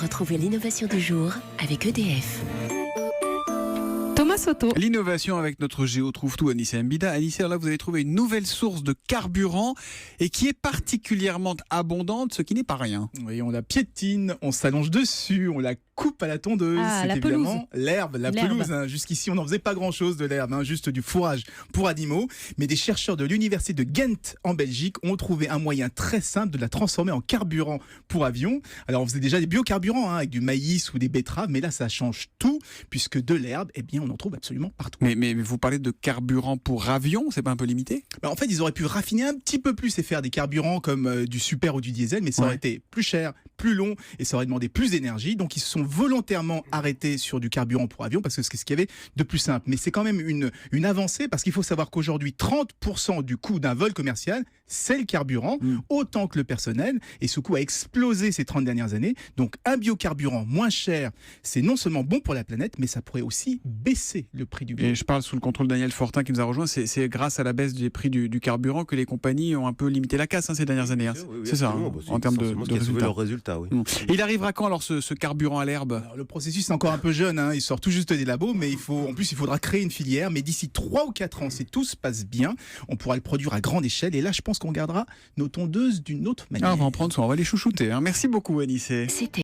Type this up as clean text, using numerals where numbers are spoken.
Retrouvez l'innovation du jour avec EDF. Thomas Soto. L'innovation avec notre géo trouve tout, Anissa Mbida. Anissa, là, vous avez trouvé une nouvelle source de carburant et qui est particulièrement abondante, ce qui n'est pas rien. Oui, on la piétine, on s'allonge dessus, on la coupe à la tondeuse. Ah, c'est la évidemment l'herbe, la L'herbe. pelouse. Hein. Jusqu'ici, on n'en faisait pas grand-chose de l'herbe, hein, juste du fourrage pour animaux. Mais des chercheurs de l'université de Ghent en Belgique ont trouvé un moyen très simple de la transformer en carburant pour avion. Alors, on faisait déjà des biocarburants avec du maïs ou des betteraves, mais là, ça change tout, puisque de l'herbe, eh bien, on en trouve absolument partout. Mais vous parlez de carburant pour avion, c'est pas un peu limité ? En fait, ils auraient pu raffiner un petit peu plus et faire des carburants comme du super ou du diesel, mais ça aurait été plus cher, plus long et ça aurait demandé plus d'énergie. Donc, ils se sont volontairement arrêtés sur du carburant pour avion parce que c'est ce qu'il y avait de plus simple. Mais c'est quand même une avancée parce qu'il faut savoir qu'aujourd'hui, 30% du coût d'un vol commercial, c'est le carburant, autant que le personnel. Et ce coût a explosé ces 30 dernières années. Donc, un biocarburant moins cher, c'est non seulement bon pour la planète, mais ça pourrait aussi baisser le prix du bio. Et je parle sous le contrôle de Daniel Fortin qui nous a rejoint. C'est grâce à la baisse des prix du carburant que les compagnies ont un peu limité la casse ces dernières années. Oui, c'est ça, absolument. en termes de qui a sauvé résultats. leurs résultats, oui. Et il arrivera quand alors ce carburant à l'herbe ? Alors, le processus est encore un peu jeune, il sort tout juste des labos, mais il faudra créer une filière. Mais d'ici 3 ou 4 ans, si tout se passe bien, on pourra le produire à grande échelle. Et là, je pense qu'on gardera nos tondeuses d'une autre manière. On va en prendre soin, on va les chouchouter. Merci beaucoup, Anissé. C'était